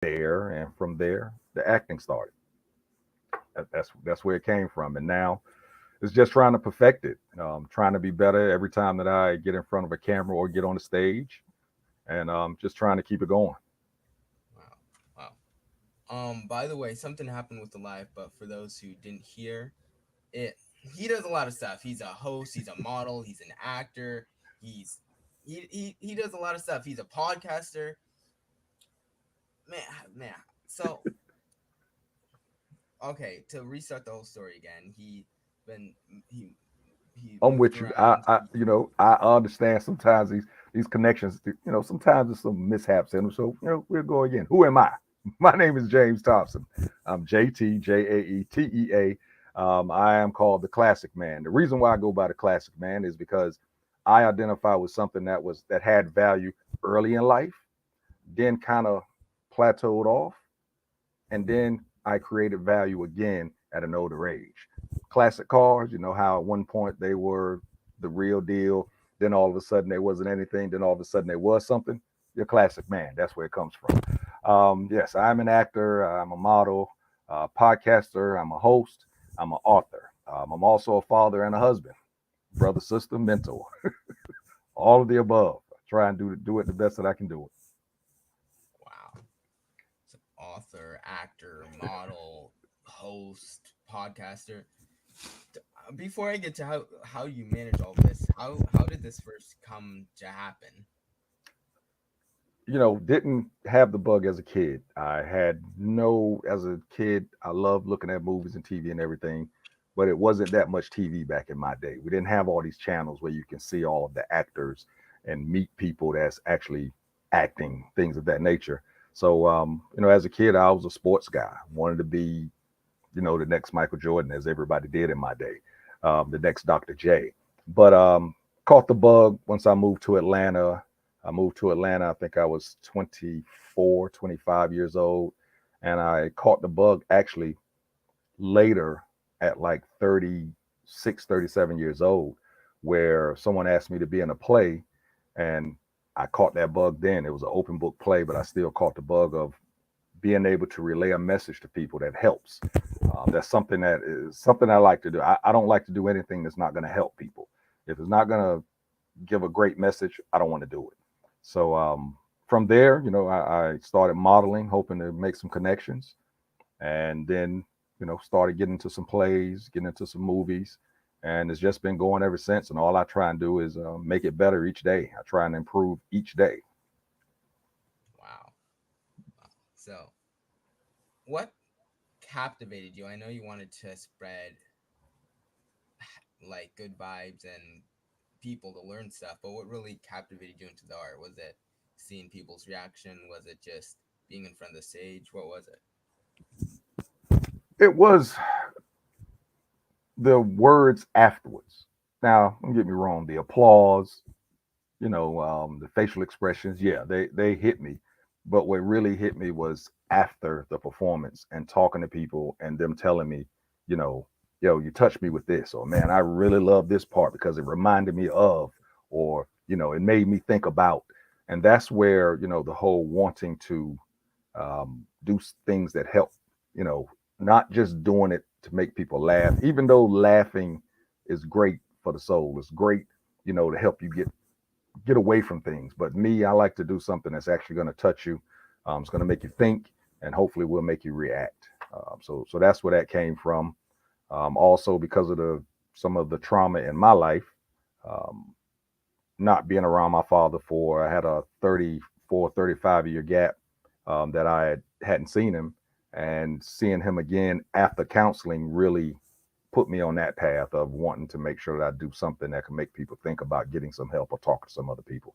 there, and from there, the acting started. That's where it came from, and now it's just trying to perfect it, trying to be better every time that I get in front of a camera or get on the stage, and just trying to keep it going. Wow. Wow. By the way, something happened with the live, but for those who didn't hear it, he does a lot of stuff. He's a host, he's a model, he's an actor, he's he does a lot of stuff. He's a podcaster. Man, man. So, okay, to restart the whole story again, been he he I'm moved with you. I, around. I you know, I understand sometimes these connections. Sometimes there's some mishaps in them. So we'll go again. Who am I? My name is James Thompson. I'm JTJAETEA. I am called the Classic Man. The reason why I go by the Classic Man is because I identify with something that had value early in life, then kind of plateaued off, and then I created value again at an older age. Classic cars, you know how at one point they were the real deal, then all of a sudden there wasn't anything, then all of a sudden there was something. You're a classic man. That's where it comes from. Yes, I'm an actor, I'm a model, podcaster, I'm a host, I'm an author. I'm also a father and a husband, brother, sister, mentor, all of the above. I try and do it the best that I can do it. Wow. So author, actor, model, host, podcaster. Before I get to how you manage all this, how did this first come to happen? Didn't have the bug as a kid. I had no, as a kid, I loved looking at movies and TV and everything, but it wasn't that much TV back in my day. We didn't have all these channels where you can see all of the actors and meet people that's actually acting, things of that nature. So, as a kid, I was a sports guy, wanted to be, the next Michael Jordan, as everybody did in my day, the next Dr. J. But caught the bug once I moved to Atlanta. I moved to Atlanta, I think I was 24, 25 years old. And I caught the bug actually later at like 36, 37 years old, where someone asked me to be in a play. And I caught that bug then. It was an open book play, but I still caught the bug of being able to relay a message to people that helps. That's something I like to do. I don't like to do anything that's not going to help people. If it's not going to give a great message, I don't want to do it. So from there, I started modeling, hoping to make some connections, and then started getting into some plays, getting into some movies, and it's just been going ever since. And all I try and do is make it better each day. I try and improve each day. Wow. Wow. So, what captivated you? I know you wanted to spread like good vibes and people to learn stuff, but what really captivated you into the art? Was it seeing people's reaction? Was it just being in front of the stage? What was it? It was the words afterwards. Now, don't get me wrong, the applause, the facial expressions, yeah, they hit me. But what really hit me was after the performance and talking to people and them telling me, you know, yo, you touched me with this, or man, I really love this part because it reminded me of, or, it made me think about. And that's where, the whole wanting to do things that help, you know, not just doing it to make people laugh, even though laughing is great for the soul. It's great, to help you get away from things. But me, I like to do something that's actually going to touch you. It's going to make you think, and hopefully will make you react. So that's where that came from. Also, because of the some of the trauma in my life, um, not being around my father for, I had a 34, 35 year gap that hadn't seen him, and seeing him again after counseling really put me on that path of wanting to make sure that I do something that can make people think about getting some help or talk to some other people.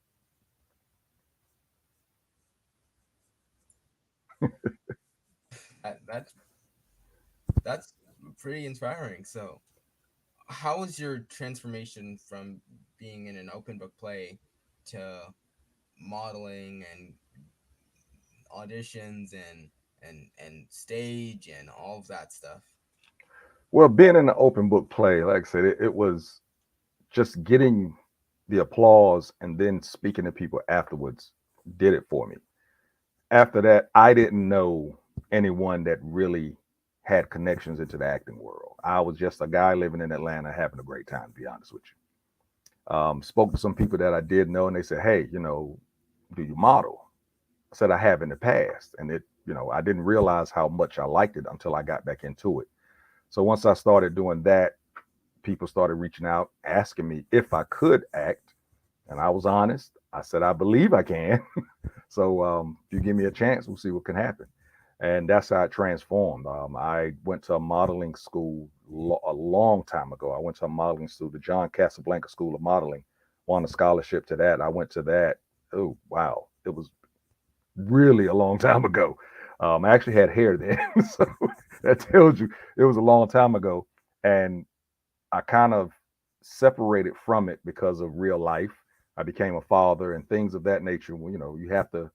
That's pretty inspiring. So, how was your transformation from being in an open book play to modeling and auditions and stage and all of that stuff? Well, being in an open book play, like I said, it was just getting the applause and then speaking to people afterwards did it for me. after that, I didn't know anyone that really had connections into the acting world. I was just a guy living in Atlanta having a great time, to be honest with you. Spoke to some people that I did know, and they said, "Hey, do you model?" I said, "I have in the past," and I didn't realize how much I liked it until I got back into it. So once I started doing that, people started reaching out, asking me if I could act, and I was honest. I said, "I believe I can." So if you give me a chance, we'll see what can happen. And that's how it transformed. I went to a modeling school a long time ago. I went to a modeling school, the John Casablanca School of Modeling, won a scholarship to that. I went to that. Oh, wow. It was really a long time ago. I actually had hair then. So that tells you it was a long time ago. And I kind of separated from it because of real life. I became a father and things of that nature. Well, you have to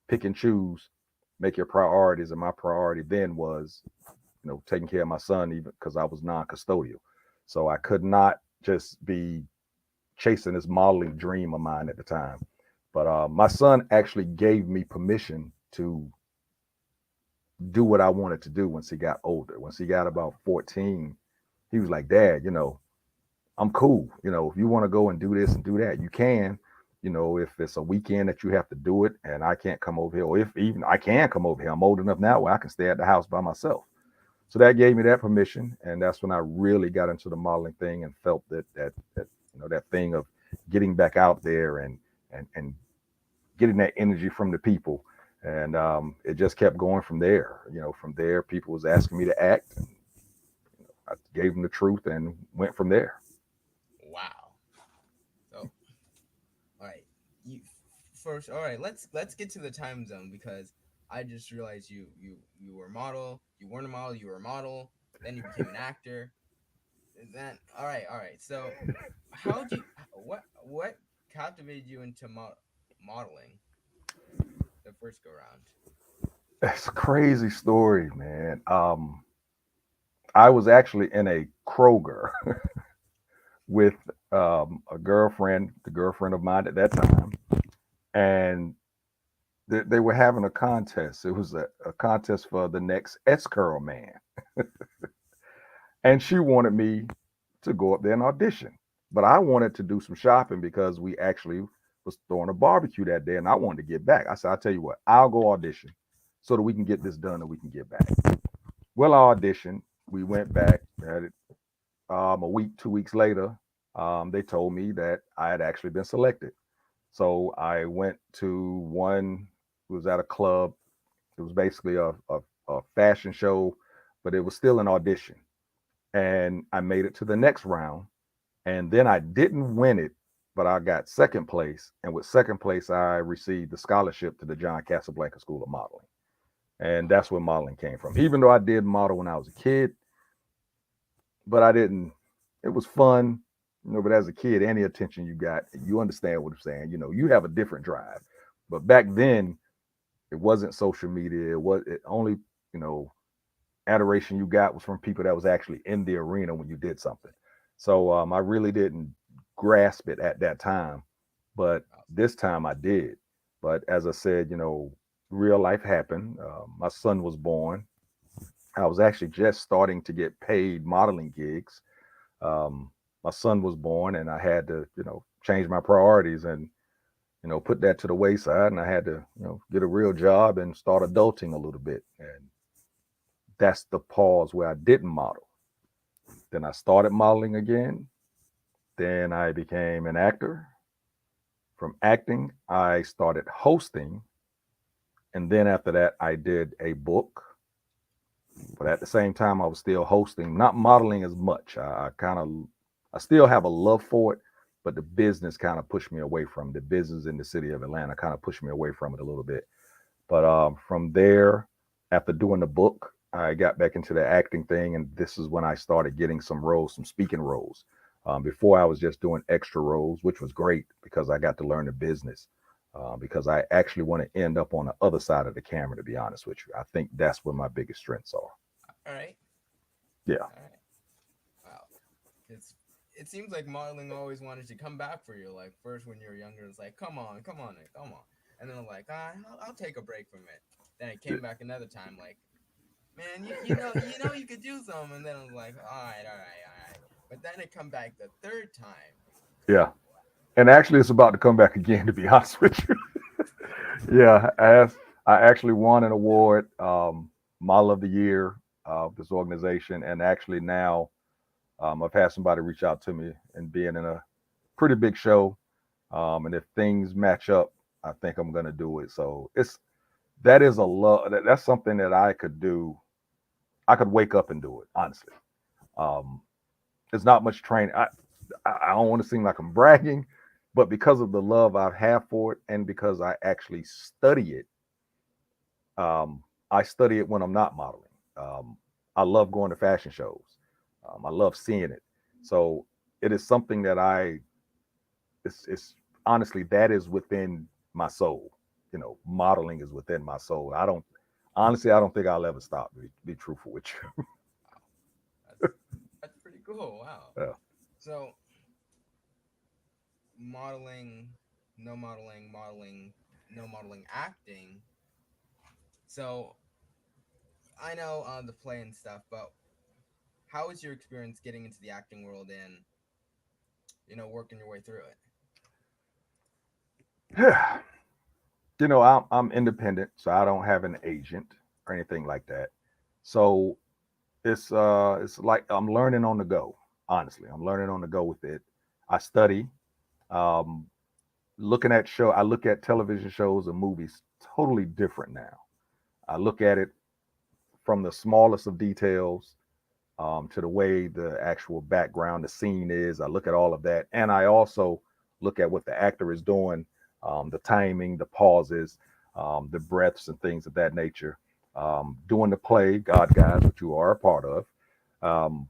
pick and choose, make your priorities. And my priority then was, taking care of my son, even because I was non-custodial. So I could not just be chasing this modeling dream of mine at the time. But my son actually gave me permission to do what I wanted to do once he got older. Once he got about 14, he was like, "Dad, I'm cool. If you want to go and do this and do that, you can. If it's a weekend that you have to do it and I can't come over here, or if even I can come over here, I'm old enough now where I can stay at the house by myself." So that gave me that permission, and that's when I really got into the modeling thing and felt that thing of getting back out there and getting that energy from the people. And it just kept going from there. From there, people was asking me to act, and I gave them the truth and went from there. Wow. So, all right. You first. All right. Let's get to the time zone because I just realized you were a model. You weren't a model. You were a model. Then you became an actor. Then all right. So, how do you what captivated you into modeling the first go round? It's a crazy story, man. I was actually in a Kroger with a girlfriend, the girlfriend of mine at that time, and they were having a contest. It was a contest for the next S Curl man, and she wanted me to go up there and audition. But I wanted to do some shopping because we actually was throwing a barbecue that day, and I wanted to get back. I said, "I'll tell you what, I'll go audition so that we can get this done and we can get back." Well, I auditioned. We went back. Had it a week, 2 weeks later. They told me that I had actually been selected. So I went to one. It was at a club. It was basically a fashion show, but it was still an audition. And I made it to the next round. And then I didn't win it, but I got second place. And with second place, I received the scholarship to the John Casablanca School of Modeling. And that's where modeling came from. Even though I did model when I was a kid, but I didn't. It was fun, but as a kid, any attention you got, you understand what I'm saying. You have a different drive. But back then, it wasn't social media. It only, you know, adoration you got was from people that was actually in the arena when you did something. So I really didn't grasp it at that time, but this time I did. But as I said, real life happened. My son was born. I was actually just starting to get paid modeling gigs. My son was born, and I had to, change my priorities and, put that to the wayside. And I had to, get a real job and start adulting a little bit. And that's the pause where I didn't model. Then I started modeling again. Then I became an actor. From acting, I started hosting. And then after that, I did a book. But at the same time, I was still hosting, not modeling as much. I still have a love for it, but the business kind of pushed me away from it. The business in the city of Atlanta kind of pushed me away from it a little bit. But from there, after doing the book, I got back into the acting thing, and this is when I started getting some roles, some speaking roles. Before I was just doing extra roles, which was great because I got to learn the business. Because I actually want to end up on the other side of the camera, to be honest with you. I think that's where my biggest strengths are. All right. Yeah. All right. Wow. It's it seems like modeling always wanted to come back for you. Like first when you were younger, it's like, come on, come on, come on. And then I'm like, I'll take a break from it. Then I came back another time, like, man, you know, you could do some. And then I was like, all right. But then it come back the third time. Yeah. And actually, it's about to come back again, to be honest with you. Yeah. As I actually won an award, Model of the Year of this organization. And actually, now I've had somebody reach out to me and being in a pretty big show. And if things match up, I think I'm going to do it. So that is a love. That's something that I could do. I could wake up and do it, honestly. Um, it's not much training. I don't want to seem like I'm bragging, but because of the love I have for it and because I actually study it, I study it when I'm not modeling. I love going to fashion shows. I love seeing it. So it is something that it's honestly, that is within my soul. Modeling is within my soul. I don't think I'll ever stop. Be truthful with you. Wow, that's that's pretty cool. Wow. Yeah. So modeling, no modeling, modeling, no modeling, acting. So I know the play and stuff, but how was your experience getting into the acting world and working your way through it? I'm independent, so I don't have an agent or anything like that. So it's like I'm learning on the go. Honestly, I'm learning on the go with it. I study. Um, Looking at show, I look at television shows and movies totally different now. I look at it from the smallest of details to the way the actual background, the scene is. I look at all of that, and I also look at what the actor is doing, the timing, the pauses, the breaths, and things of that nature. Doing the play, God Guys, which you are a part of. Um,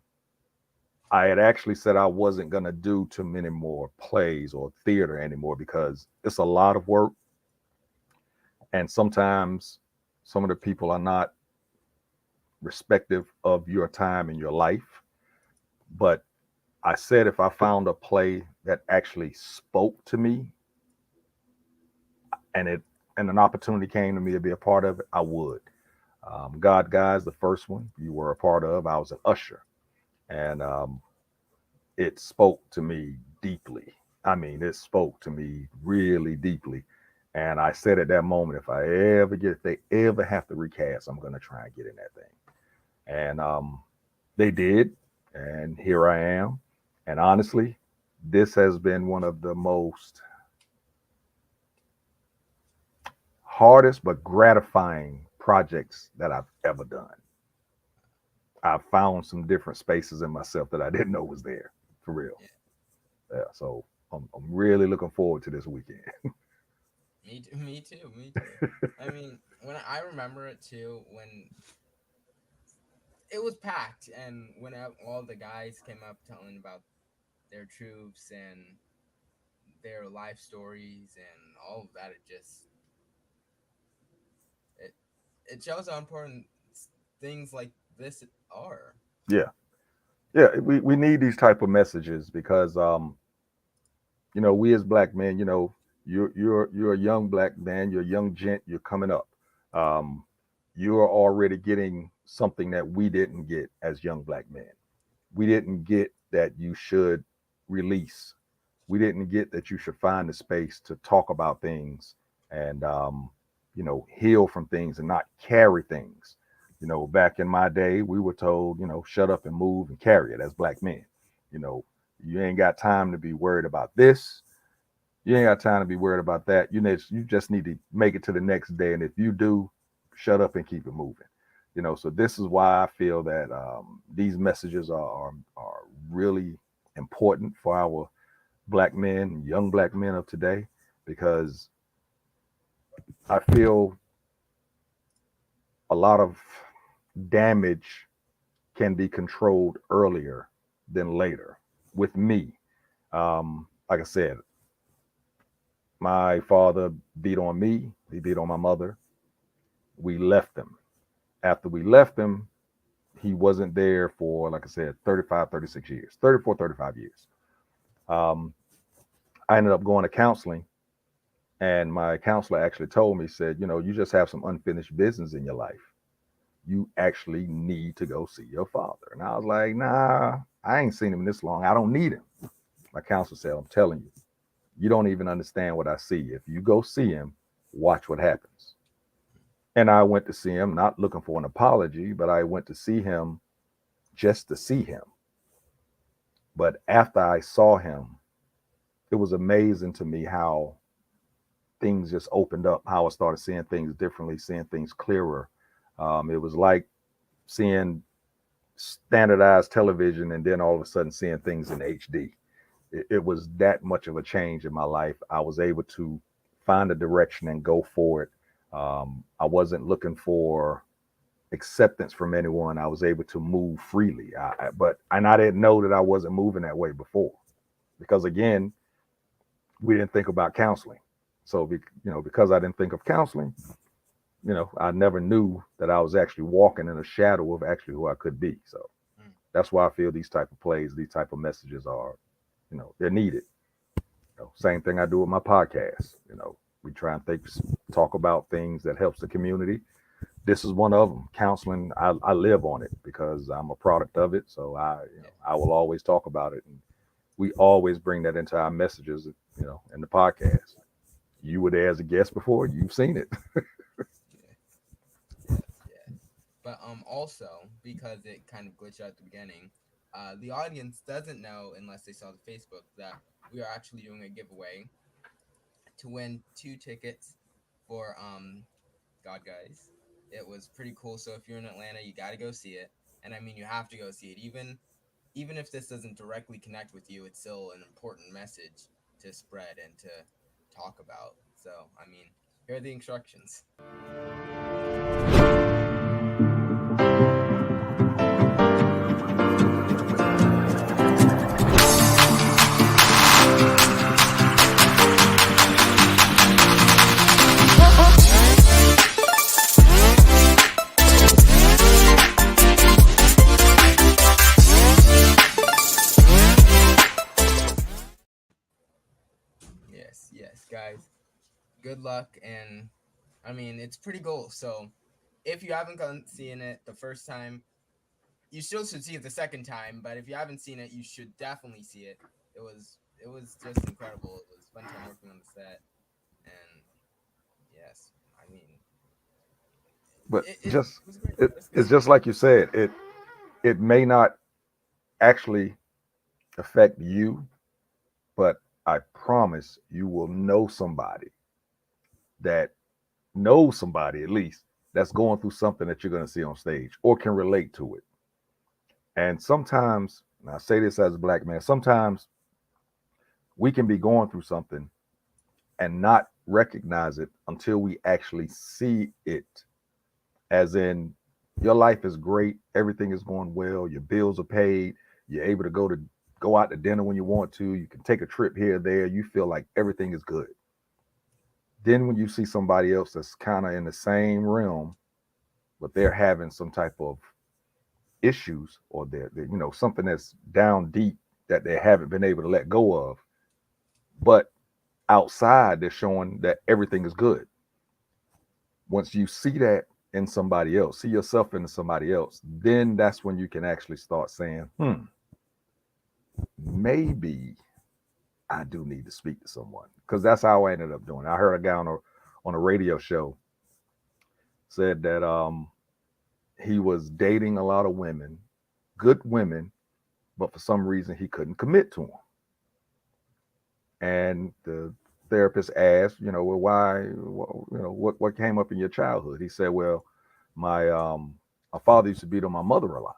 I had actually said I wasn't going to do too many more plays or theater anymore because it's a lot of work. And sometimes some of the people are not respective of your time and your life. But I said if I found a play that actually spoke to me and it and an opportunity came to me to be a part of it, I would. God Guys, the first one you were a part of, I was an usher, and it spoke to me deeply. I mean, it spoke to me really deeply. And I said at that moment, if they ever have to recast, I'm going to try and get in that thing. And they did. And here I am. And honestly, this has been one of the most hardest but gratifying projects that I've ever done. I found some different spaces in myself that I didn't know was there, for real. Yeah, Yeah, so I'm really looking forward to this weekend. me too. I mean, when I remember it too, when it was packed, and when all the guys came up telling about their troops and their life stories and all of that, it it shows how important things like this are. Yeah, yeah, we need these type of messages because we as black men, you're a young black man, you're a young gent, you're coming up. Um, you're already getting something that we didn't get as young black men. We didn't get that you should release. We didn't get that you should find a space to talk about things and heal from things and not carry things. Back in my day, we were told, shut up and move and carry it as black men. You know, you ain't got time to be worried about this. You ain't got time to be worried about that. You just need to make it to the next day. And if you do, shut up and keep it moving. So this is why I feel that these messages are really important for our black men, young black men of today, because I feel a lot of damage can be controlled earlier than later. With me, like I said, my father beat on me, he beat on my mother. We left him. After we left him, he wasn't there for, like I said, 35, 36 years, 34, 35 years. Um, I ended up going to counseling And my counselor actually told me, said, you just have some unfinished business in your life. You actually need to go see your father. And I was like, nah, I ain't seen him this long. I don't need him. My counselor said, I'm telling you, you don't even understand what I see. If you go see him, watch what happens. And I went to see him, not looking for an apology, but I went to see him just to see him. But after I saw him, it was amazing to me how things just opened up, how I started seeing things differently, seeing things clearer. It was like seeing standardized television and then all of a sudden seeing things in HD. It was that much of a change in my life. I was able to find a direction and go for it. I wasn't looking for acceptance from anyone. I was able to move freely. I didn't know that I wasn't moving that way before, because again, we didn't think about counseling. So, because I didn't think of counseling, I never knew that I was actually walking in a shadow of actually who I could be. So Mm. that's why I feel these type of plays, these type of messages are, they're needed. Same thing I do with my podcast. We try and talk about things that helps the community. This is one of them. Counseling, I live on it because I'm a product of it. So Yeah. I will always talk about it. And we always bring that into our messages, in the podcast. You were there as a guest before. You've seen it. Yeah. Yes. Yes. But also because it kind of glitched out at the beginning, the audience doesn't know unless they saw the Facebook that we are actually doing a giveaway to win 2 tickets for God Guys. It was pretty cool. So if you're in Atlanta, you got to go see it. And I mean, you have to go see it. Even if this doesn't directly connect with you, it's still an important message to spread and to talk about. So I mean, here are the instructions. Yes, yes, guys. Good luck, and I mean, it's pretty cool. So if you haven't gone seeing it the first time, you still should see it the second time. But if you haven't seen it, you should definitely see it. It was just incredible. It was a fun time working on the set, and yes, I mean, But it just was great. it, It was a good it's time. just like you said. It may not actually affect you, but I promise you will know somebody that knows somebody at least that's going through something that you're going to see on stage or can relate to it. And sometimes, and I say this as a black man, sometimes we can be going through something and not recognize it until we actually see it. As in, your life is great, everything is going well, your bills are paid, you're able to go out to dinner when you want to, you can take a trip here or there, you feel like everything is good. Then when you see somebody else that's kind of in the same realm, but they're having some type of issues, or they're something that's down deep that they haven't been able to let go of, but outside they're showing that everything is good. Once you see that in somebody else, see yourself in somebody else, then that's when you can actually start saying, maybe I do need to speak to someone. Because that's how I ended up doing it. I heard a guy on a radio show said that he was dating a lot of women, good women, but for some reason he couldn't commit to them. And the therapist asked, well, why, what came up in your childhood? He said, well, my father used to beat on my mother a lot.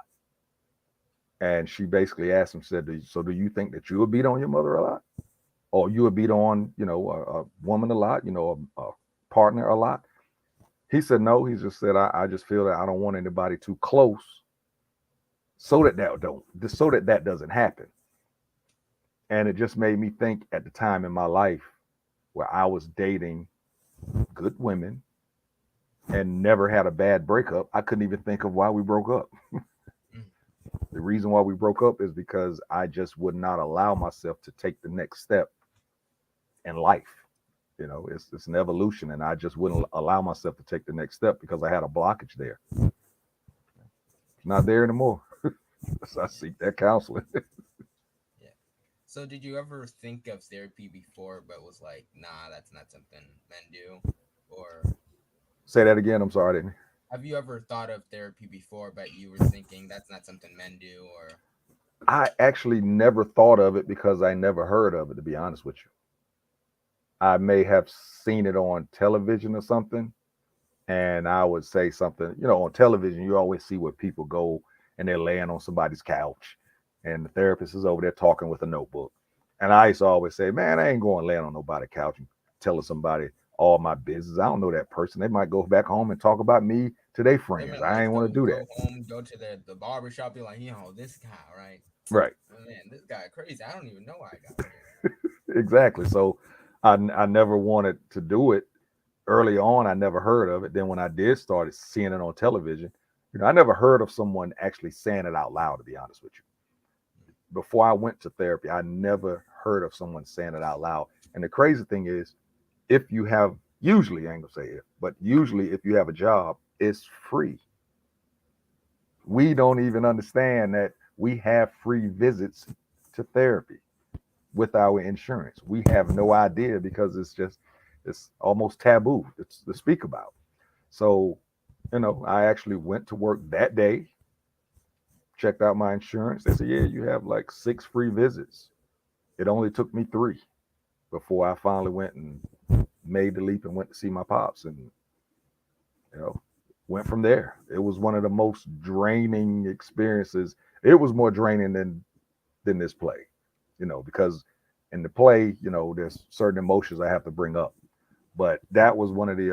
And she basically asked him, said, so do you think that you would beat on your mother a lot? Or you would beat on, a woman a lot, a partner a lot? He said, no. He just said, I just feel that I don't want anybody too close so that doesn't happen. And it just made me think at the time in my life where I was dating good women and never had a bad breakup. I couldn't even think of why we broke up. Mm. The reason why we broke up is because I just would not allow myself to take the next step in life. It's an evolution, and I just wouldn't allow myself to take the next step because I had a blockage there. It's not there anymore. So I seek that counseling. Yeah. So did you ever think of therapy before, but was like, nah, that's not something men do? Or Say that again. I'm sorry, I didn't. have you ever thought of therapy before, but you were thinking that's not something men do? Or I actually never thought of it because I never heard of it. To be honest with you, I may have seen it on television or something, and I would say something. On television, you always see where people go and they're laying on somebody's couch, and the therapist is over there talking with a notebook. And I used to always say, man, I ain't going laying on nobody's couch and telling somebody all my business. I don't know that person. They might go back home and talk about me to their they friends. might I like ain't want to do that. go home, go to the barber shop, be like, this guy, right? Right. Oh, man, this guy crazy. I don't even know why I got here. Exactly. So I never wanted to do it. Early on, I never heard of it. Then when I did started seeing it on television, I never heard of someone actually saying it out loud, to be honest with you. Before I went to therapy, I never heard of someone saying it out loud. And the crazy thing is, if you have, usually, I ain't gonna say if, but usually if you have a job, it's free. We don't even understand that we have free visits to therapy with our insurance. We have no idea because it's almost taboo to speak about. So, I actually went to work that day, checked out my insurance. They said, yeah, you have like 6 free visits. It only took me 3 before I finally went and made the leap and went to see my pops, and you know went from there. It was one of the most draining experiences. It was more draining than this play, because in the play, there's certain emotions I have to bring up, but that was one of the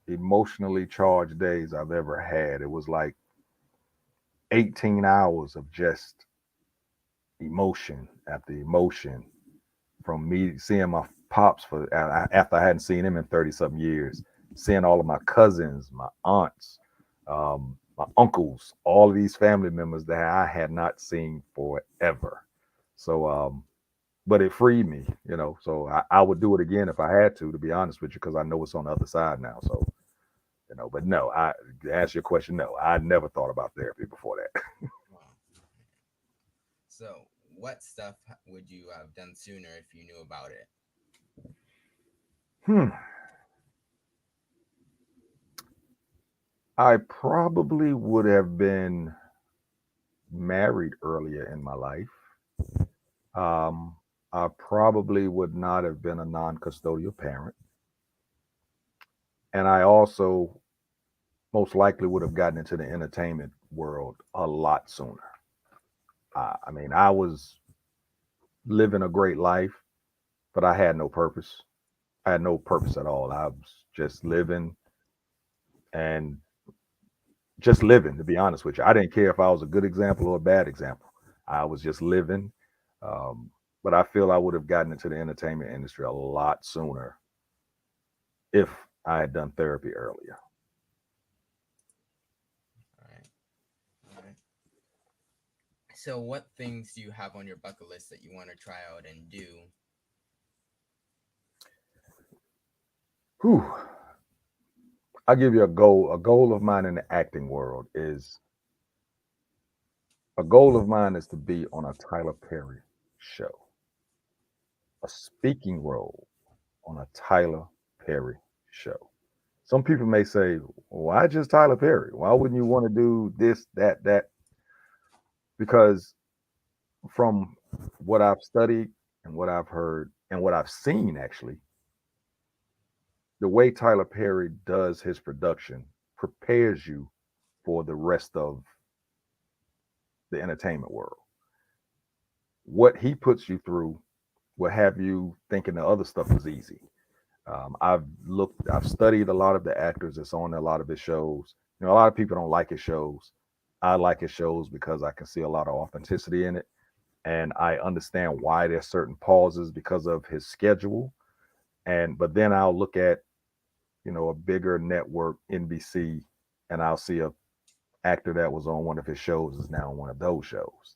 emotionally charged days I've ever had. It was like 18 hours of just emotion after emotion, from me seeing my pops after I hadn't seen him in 30 something years, seeing all of my cousins, my aunts, my uncles, all of these family members that I had not seen forever. So, but it freed me, So I would do it again if I had to be honest with you, because I know it's on the other side now. So, but no, to answer your question, no, I never thought about therapy before that. Wow. So, what stuff would you have done sooner if you knew about it? Hmm. I probably would have been married earlier in my life. Um, I probably would not have been a non custodial parent. And I also most likely would have gotten into the entertainment world a lot sooner. I mean, I was living a great life, but I had no purpose. I had no purpose at all. I was just living and just living, to be honest with you. I didn't care if I was a good example or a bad example. I was just living. Um, but I feel I would have gotten into the entertainment industry a lot sooner if I had done therapy earlier. All right. All right. So, what things do you have on your bucket list that you want to try out and do? Whew. I'll give you a goal. A goal of mine in the acting world is a goal of mine is to be on a Tyler Perry show, a speaking role on a Tyler Perry show. Some people may say, why just Tyler Perry? Why wouldn't you want to do this, that, that? Because from what I've studied and what I've heard and what I've seen, actually, the way Tyler Perry does his production prepares you for the rest of the entertainment world. What he puts you through will have you thinking the other stuff is easy. I've studied a lot of the actors that's on a lot of his shows. A lot of people don't like his shows. I like his shows because I can see a lot of authenticity in it, and I understand why there's certain pauses because of his schedule. But then I'll look at a bigger network, NBC, and I'll see a actor that was on one of his shows is now on one of those shows.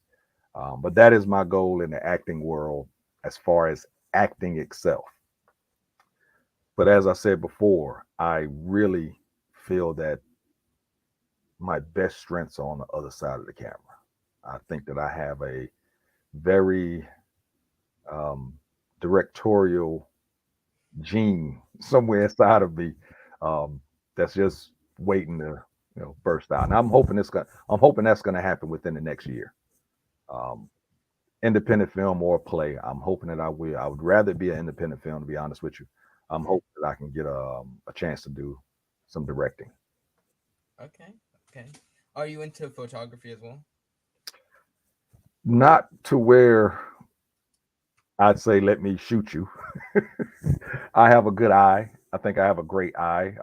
But that is my goal in the acting world as far as acting itself. But as I said before, I really feel that my best strengths are on the other side of the camera. I think that I have a very um, directorial gene somewhere inside of me um, that's just waiting to burst out. And I'm hoping that's gonna happen within the next year. Um, Independent film or play. I'm hoping that I will. I would rather be an independent film, to be honest with you. I'm Mhm. hoping that I can get a chance to do some directing. Okay. Okay. Are you into photography as well? Not to where I'd say let me shoot you. I have a good eye. I think I have a great eye.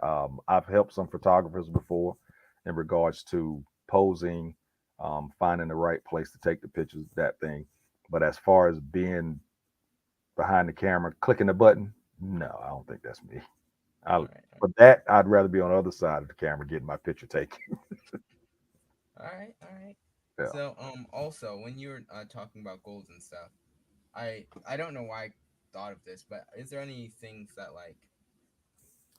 I've helped some photographers before in regards to posing, finding the right place to take the pictures, that thing. But as far as being behind the camera, clicking the button, no, I don't think that's me. I, All right. but that I'd rather be on the other side of the camera getting my picture taken. All right. All right. Yeah. So also when you were talking about goals and stuff, I don't know why I thought of this, but is there any things that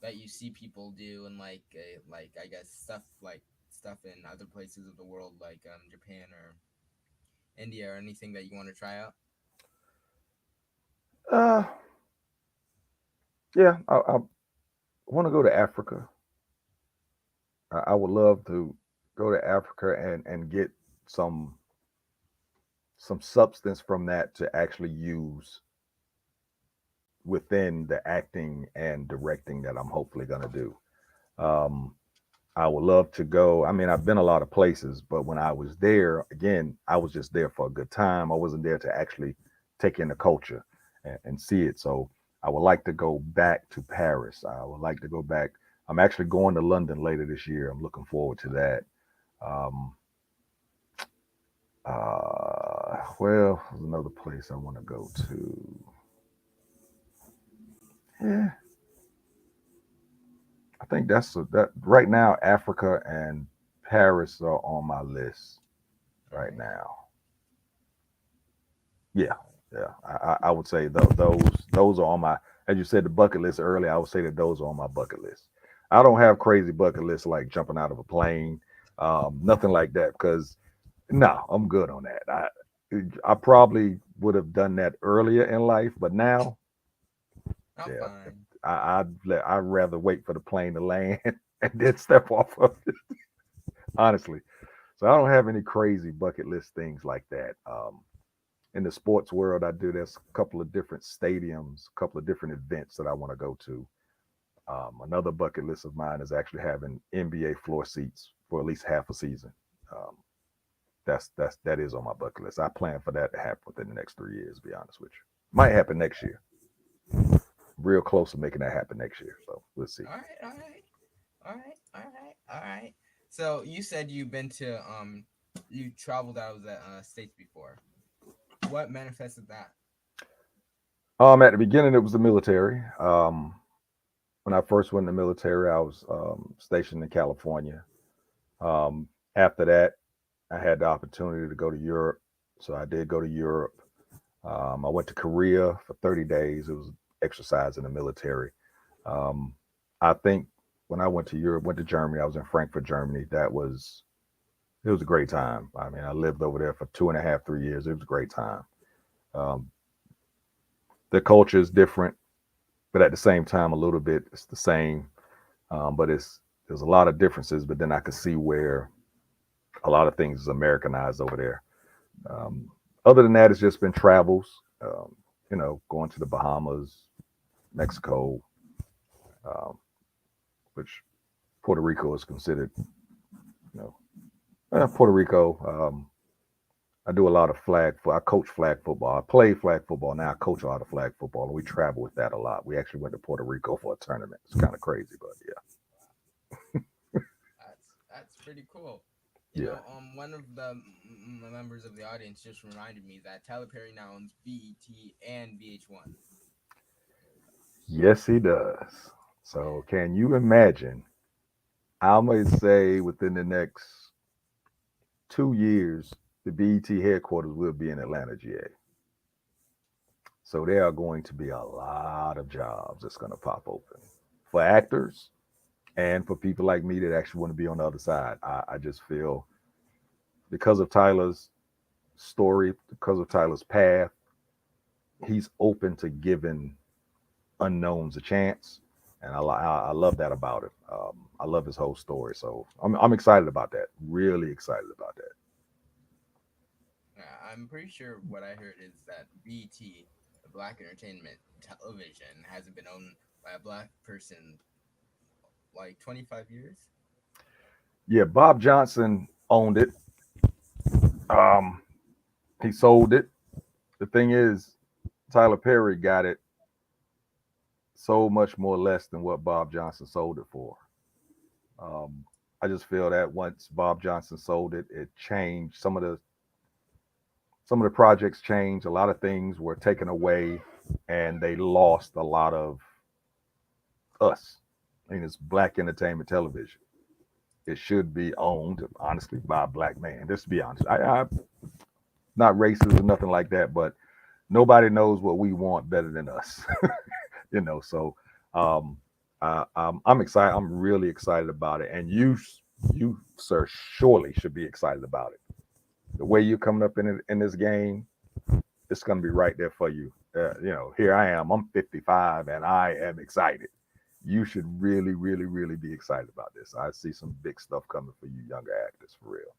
that you see people do and like I guess stuff in other places of the world like Japan or India or anything that you want to try out? Uh, yeah. I want to go to Africa. I would love to go to Africa and get some some substance from that to actually use within the acting and directing that I'm hopefully going to do. Um, I would love to go. I mean, I've been a lot of places, but when I was there, again, I was just there for a good time. I wasn't there to actually take in the culture and see it. So I would like to go back to Paris. I would like to go back. I'm actually going to London later this year. I'm looking forward to that. Um, well, there's another place I want to go to. Yeah, I think that right now. Africa and Paris are on my list All right right. now. Yeah, yeah. I would say those are on my, as you said, the bucket list earlier. I would say that those are on my bucket list. I don't have crazy bucket lists like jumping out of a plane, nothing like that. Because no, I'm good on that. I probably would have done that earlier in life, but now, I'm yeah, fine. I'd rather wait for the plane to land and then step off of it. Honestly, so I don't have any crazy bucket list things like that. In the sports world, I do. There's a couple of different stadiums, a couple of different events that I want to go to. Another bucket list of mine is actually having NBA floor seats for at least half a season. Um, that is on my bucket list. I plan for that to happen within the next 3 years. To be honest with you, might happen next year. Real close to making that happen next year. So we'll see. All right. All right. All right. All right. All right. So you said you've been to you traveled out of the states before. What manifested that? At the beginning, it was the military. When I first went in the military, I was stationed in California. After that, I had the opportunity to go to Europe, so I did go to Europe. I went to Korea for 30 days. It was exercise in the military. Um, I think when I went to Europe, went to Germany, I was in Frankfurt, Germany. It was a great time. I mean, I lived over there for 2.5, 3 years. It was a great time. Um, the culture is different, but at the same time, a little bit it's the same. But there's a lot of differences. But then I could see where a lot of things is Americanized over there. Um, Other than that, it's just been travels. Going to the Bahamas, Mexico, um, which Puerto Rico is considered. You Puerto Rico. I do a lot of I coach flag football. I play flag football now. I coach a lot of flag football, and we travel with that a lot. We actually went to Puerto Rico for a tournament. It's kind of crazy, but That's pretty cool. You yeah, know, one of the members of the audience just reminded me that Tyler Perry now owns BET and VH1. yes, he does. So, can you imagine? I might say within the next 2 years, the BET headquarters will be in Atlanta, GA. So there are going to be a lot of jobs that's going to pop open for actors and for people like me that actually want to be on the other side. I just feel because of Tyler's story, because of Tyler's path, he's open to giving unknowns a chance, and I love that about it. I love his whole story, so I'm excited about that. Really excited about that. I'm pretty sure what I heard is that BT, the Black Entertainment Television, hasn't been owned by a black person like 25 years. Yeah, Bob Johnson owned it. Um, he sold it. The thing is, Tyler Perry got it so much more less than what Bob Johnson sold it for. Um, I just feel that once Bob Johnson sold it, it changed some of the projects changed. A lot of things were taken away, and they lost a lot of us. I mean, it's black entertainment television. It should be owned, honestly, by a black man. Just to be honest, I not racist or nothing like that, but nobody knows what we want better than us. So um, I'm excited. I'm really excited about it, and you, sir, surely should be excited about it. The way you're coming up in this game, it's going to be right there for you. Here I am. I'm 55, and I am excited. You should really, really, really be excited about this. I see some big stuff coming for you, younger actors, for real.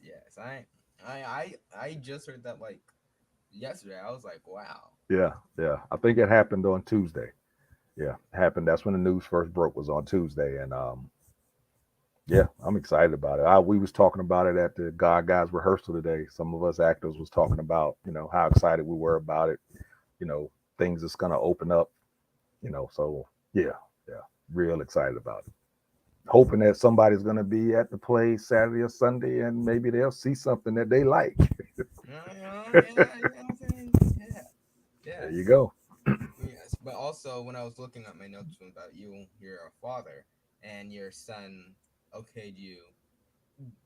Yes, I just heard that like yesterday. I was like, wow. Yeah, yeah. I think it happened on Tuesday. Yeah, it happened. That's when the news first broke was on Tuesday, and yeah, I'm excited about it. We was talking about it at the God Guys rehearsal today. Some of us actors was talking about how excited we were about it. Things that's gonna open up. So yeah, yeah, real excited about it. Hoping that somebody's gonna be at the play Saturday or Sunday, and maybe they'll see something that they like. Yeah, I'm saying, yeah, There you yes, go. yes. But also, when I was looking at my notes about you, you're a father, and your son okayed you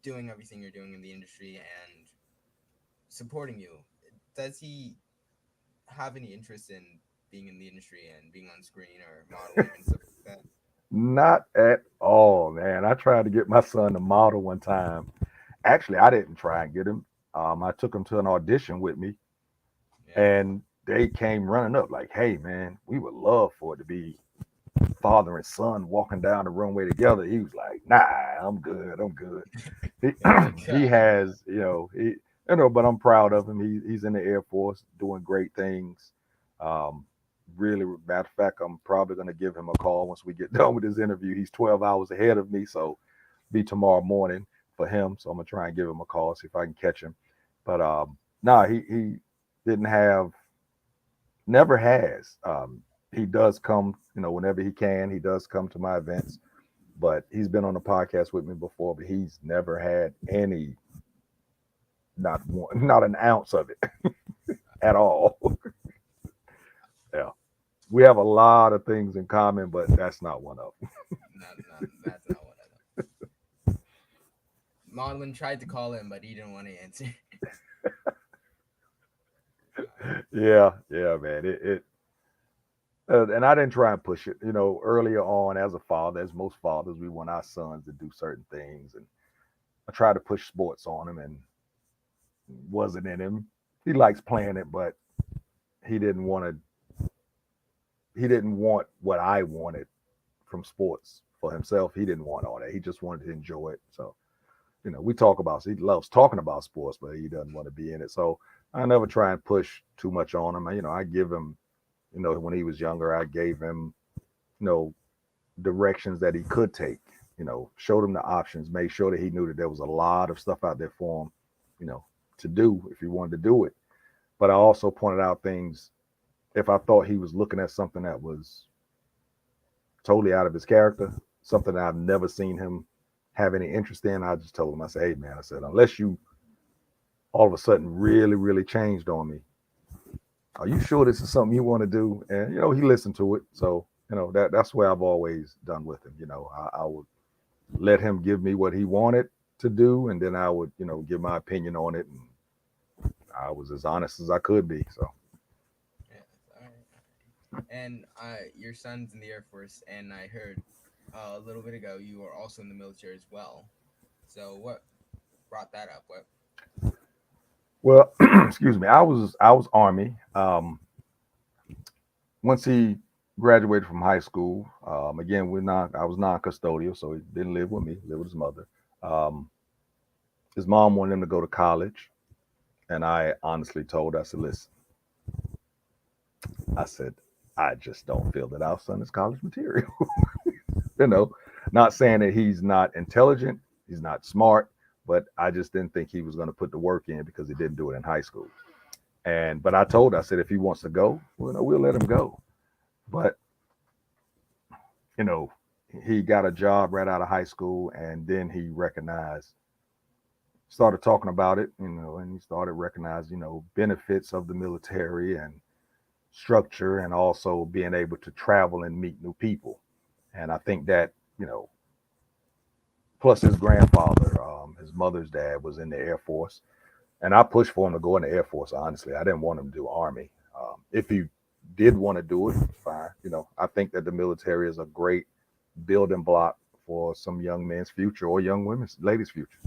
doing everything you're doing in the industry and supporting you. Does he have any interest in being in the industry and being on screen or modeling and stuff like that? Not at all, man. I tried to get my son to model one time. Actually, I didn't try and get him. I took him to an audition with me, Yeah. and they came running up like, "Hey, man, we would love for it to be father and son walking down the runway together." He was like, "Nah, I'm good. I'm good." He, Oh my he god. has, but I'm proud of him. He's in the Air Force doing great things. Um, really, matter of fact, I'm probably going to give him a call once we get done with this interview. He's 12 hours ahead of me, so be tomorrow morning for him. So I'm gonna try and give him a call, see if I can catch him. But nah, he didn't have, never has. He does come, whenever he can. He does come to my events, but he's been on the podcast with me before, but he's never had any, not one, not an ounce of it at all. Yeah, we have a lot of things in common, but that's not one of Not that's not what I know. Maudlin tried to call him, but he didn't want to answer. them. Yeah, yeah, man. And I didn't try and push it. Earlier on, as a father, as most fathers, we want our sons to do certain things, and I tried to push sports on him, and wasn't in him. He likes playing it, but he didn't want to. He didn't want what I wanted from sports for himself. He didn't want all that. He just wanted to enjoy it. So we talk about. He loves talking about sports, but he doesn't want to be in it. So I never try and push too much on him. I give him. When he was younger, I gave him. You know, directions that he could take. Showed him the options, made sure that he knew that there was a lot of stuff out there for him, you know, to do if he wanted to do it. But I also pointed out things if I thought he was looking at something that was totally out of his character, something that I've never seen him have any interest in. I just told him, I said, "Hey, man," I said, "unless you all of a sudden really, really changed on me, are you sure this is something you want to do?" And he listened to it. So that's where I've always done with him. I would let him give me what he wanted to do, and then I would give my opinion on it, and I was as honest as I could be. So And your son's in the Air Force, and I heard a little bit ago you are also in the military as well. So what brought that up? What? Well, excuse me. I was Army. Once he graduated from high school, again, I was non-custodial, so he didn't live with me. He lived with his mother. Um, his mom wanted him to go to college, and I honestly told her, I said, listen, I said, I just don't feel that our son is college material. you know, Not saying that he's not intelligent, he's not smart, but I just didn't think he was going to put the work in because he didn't do it in high school. But I told her, I said, if he wants to go, we'll let him go. But you know, he got a job right out of high school, and then he recognized, started talking about it, and he started recognizing, benefits of the military and structure, and also being able to travel and meet new people. And I think that, plus his grandfather, his mother's dad was in the Air Force, and I pushed for him to go in the Air Force. Honestly, I didn't want him to do Army. If he did want to do it, fine. I think that the military is a great building block for some young men's future or young women's, ladies' future.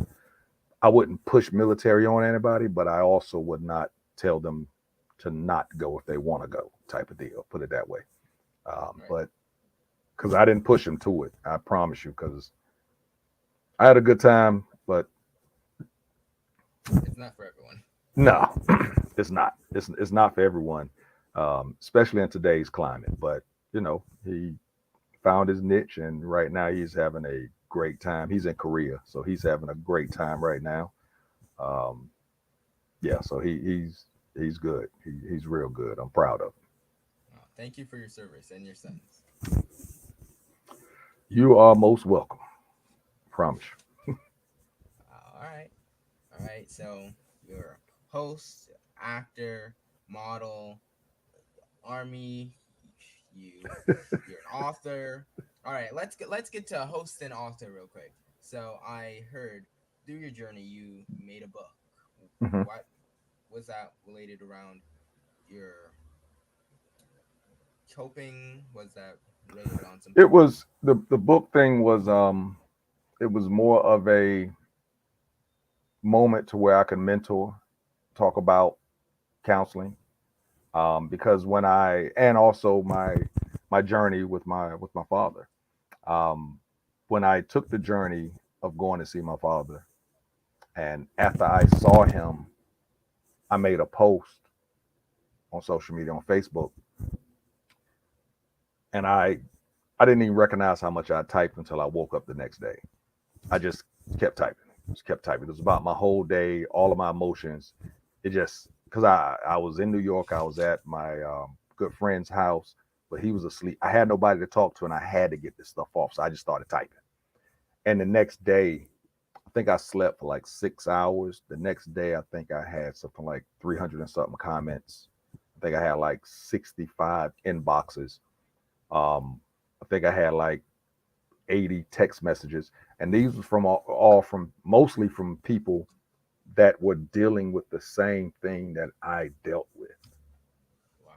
I wouldn't push military on anybody, but I also would not tell them to not go if they want to go, type of deal. Put it that way. Right. But because I didn't push him to it, I promise you. Because I had a good time, but It's not for everyone. no, it's not. It's not for everyone, especially in today's climate. But he found his niche, and right now he's having a great time. He's in Korea, so he's having a great time right now. Um, yeah, so he's good. He's real good. I'm proud of him. Thank you for your service and your sons. You are most welcome. Promise All right. All right. So you're a host, actor, model, army. You you're an author. All right. Let's get to host and author real quick. So I heard through your journey you made a book. you. What was that related around your coping? Was that related on It something? was the book thing was it was more of a moment to where I could mentor, talk about counseling, because when I and also my journey with my father. Um, when I took the journey of going to see my father, and after I saw him, I made a post on social media on Facebook, and I didn't even recognize how much I typed until I woke up the next day. I kept typing, just kept typing. It was about my whole day, all of my emotions. It just because I was in New York, I was at my good friend's house, but he was asleep. I had nobody to talk to, and I had to get this stuff off, so I just started typing. And the next day, I think I slept for like 6 hours. The next day, I think I had something like 300 and something comments. I think I had like 65 inboxes. I think I had like 80 text messages, and these were from all from mostly from people that were dealing with the same thing that I dealt with. Wow.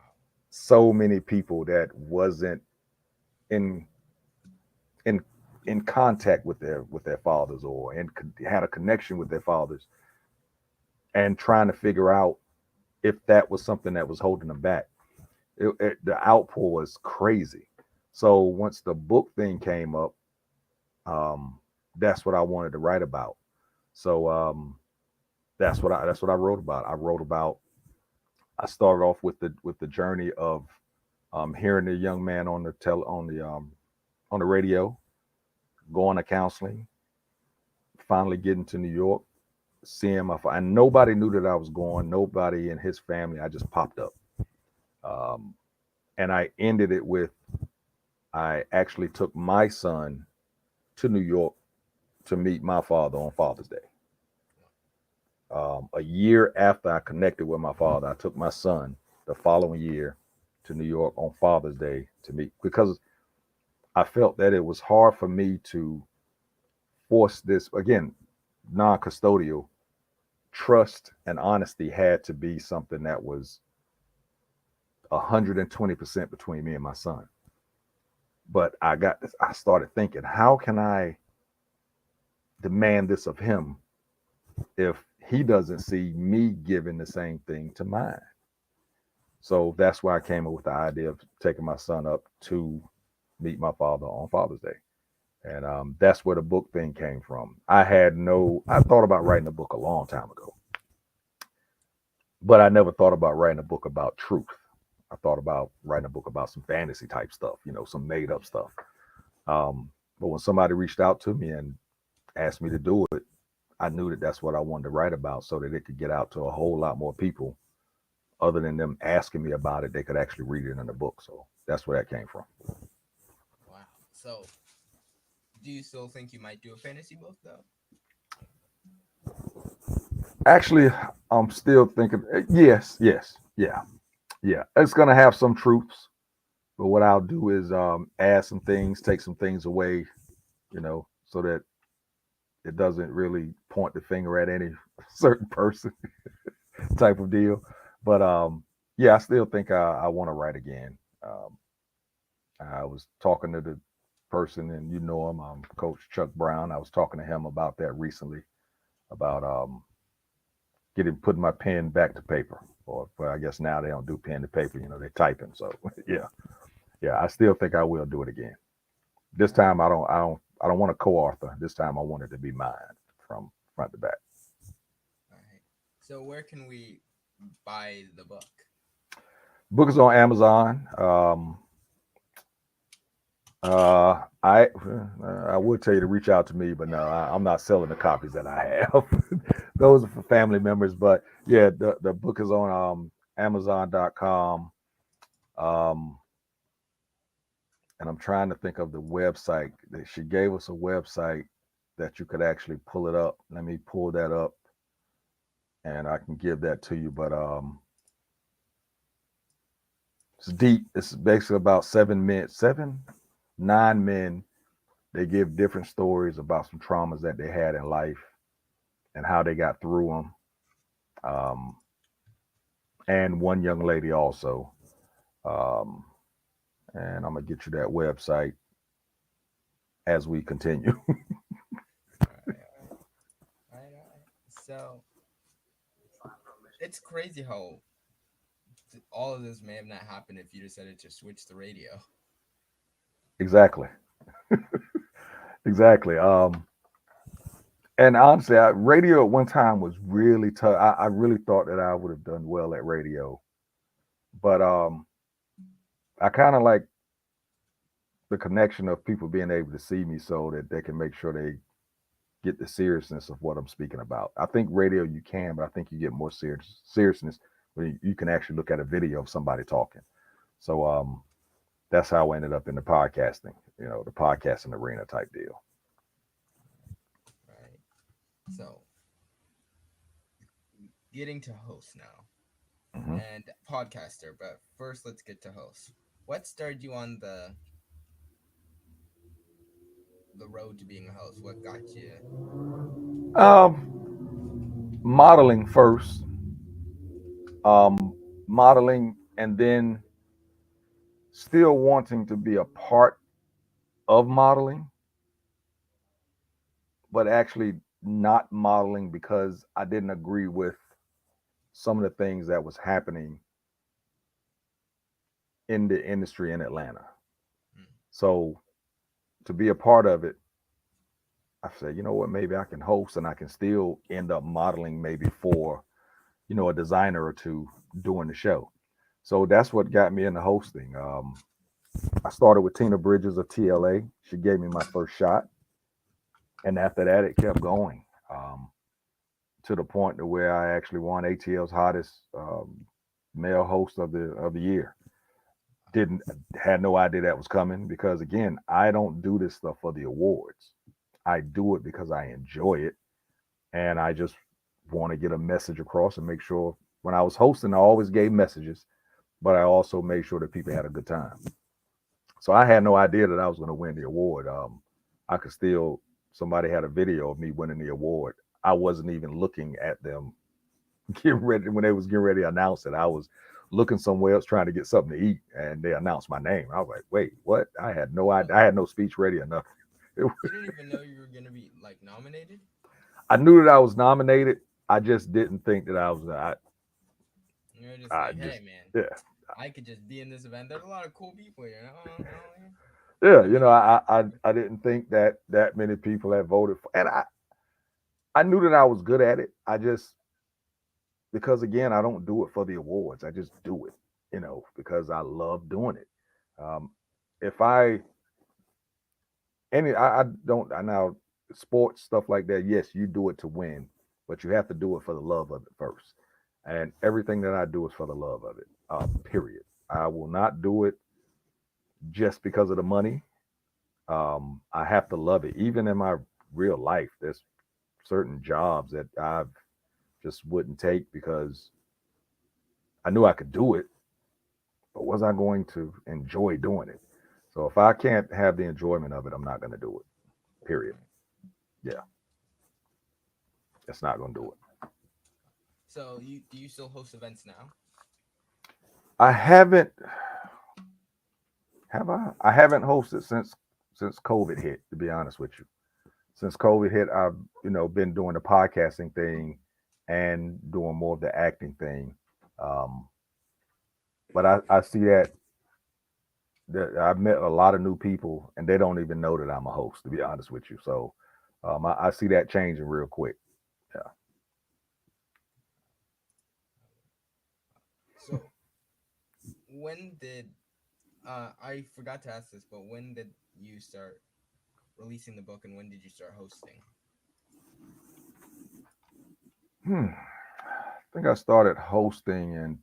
So many people that wasn't in in in contact with their fathers, or had a connection with their fathers, and trying to figure out if that was something that was holding them back. The outpour was crazy. So once the book thing came up, um, that's what I wanted to write about. So that's what I wrote about. I wrote about. I started off with the journey of hearing the young man on the radio, going to counseling, finally getting to New York, seeing and nobody knew that I was going. Nobody in his family. I just popped up, um, and I ended it with I actually took my son to New York to meet my father on Father's Day. A year after I connected with my father, I took my son the following year to New York on Father's Day to meet, because I felt that it was hard for me to force this again, non-custodial. Trust and honesty had to be something that was 120% between me and my son. But I started thinking, how can I demand this of him if he doesn't see me giving the same thing to mine? So that's why I came up with the idea of taking my son up to meet my father on Father's Day. And that's where the book thing came from. I thought about writing a book a long time ago, but I never thought about writing a book about truth. I thought about writing a book about some fantasy type stuff, some made up stuff. But when somebody reached out to me and asked me to do it, I knew that that's what I wanted to write about so that it could get out to a whole lot more people. Other than them asking me about it, they could actually read it in the book. So that's where that came from. Wow. So, do you still think you might do a fantasy book though? Actually, I'm still thinking, yes, yes, yeah, yeah. It's going to have some truths, but what I'll do is add some things, take some things away, so that it doesn't really point the finger at any certain person type of deal. But yeah, I still think I want to write again. Um, I was talking to the person, and him, Coach Chuck Brown. I was talking to him about that recently, about putting my pen back to paper. Or well, I guess now they don't do pen to paper. They typing. So yeah, yeah. I still think I will do it again. This All time I don't want a co-author. This time I want it to be mine from front to back. right. So, where can we buy the book? Book is on Amazon. I would tell you to reach out to me, but no, I'm not selling the copies that I have. Those are for family members. But yeah, the book is on Amazon.com. Um, and I'm trying to think of the website. She gave us a website that you could actually pull it up. Let me pull that up, and I can give that to you. But it's deep. It's basically about 7 men, 9 men. They give different stories about some traumas that they had in life and how they got through them. Um, and one young lady also. Um, and I'm gonna get you that website as we continue. All right, all right, all right, all right. So, it's crazy how all of this may have not happened if you decided to switch the radio. Exactly. Exactly. And honestly, radio at one time was really tough. I really thought that I would have done well at radio, but I kind of like the connection of people being able to see me so that they can make sure they get the seriousness of what I'm speaking about. I think radio you can, but I think you get more seriousness when you can actually look at a video of somebody talking. So that's how I ended up in the podcasting, the podcasting arena type deal. Right. So, getting to host now Hmm. and podcaster, but first let's get to host. What started you on the road to being a host? What got you? Modeling first, modeling, and then still wanting to be a part of modeling, but actually not modeling because I didn't agree with some of the things that was happening in the industry in Atlanta. Mm, So to be a part of it, I said, you know what, maybe I can host and I can still end up modeling maybe for, a designer or two doing the show. So that's what got me into hosting. I started with Tina Bridges of TLA. She gave me my first shot. And after that, it kept going to the point to where I actually won ATL's hottest male host of the year. Didn't Had no idea that was coming because again, I don't do this stuff for the awards. I do it because I enjoy it and I just want to get a message across and make sure when I was hosting, I always gave messages, but I also made sure that people had a good time. So I had no idea that I was going to win the award. I could still, somebody had a video of me winning the award. I wasn't even looking at them getting ready when they was getting ready to announce it. I was looking somewhere else trying to get something to eat, and they announced my name. I was like, wait, what? I had no idea. I had no speech ready or nothing. You didn't even know you were gonna be like nominated. I knew that I was nominated. I just didn't think that I was. You're just I like, hey just man, yeah. I could just be in this event. There's a lot of cool people here. Yeah, Let me I didn't think that that many people had voted for, and I knew that I was good at it. I just because again, I don't do it for the awards. I just do it, because I love doing it. Um, if I I don't I now sports stuff like that. Yes, you do it to win, but you have to do it for the love of it first. And everything that I do is for the love of it. Period. I will not do it just because of the money. I have to love it. Even in my real life, there's certain jobs that I just wouldn't take because I knew I could do it, but was I going to enjoy doing it? So if I can't have the enjoyment of it, I'm not going to do it. Period. Yeah, it's not going to do it. So you do you still host events now? I haven't. Have I? I haven't hosted since COVID hit. To be honest with you, since COVID hit, I've been doing the podcasting thing and doing more of the acting thing. Um, but I see that I've met a lot of new people and they don't even know that I'm a host. To be honest with you, so I see that changing real quick. Yeah. So when did I forgot to ask this, but when did you start releasing the book, and when did you start hosting? I think I started hosting in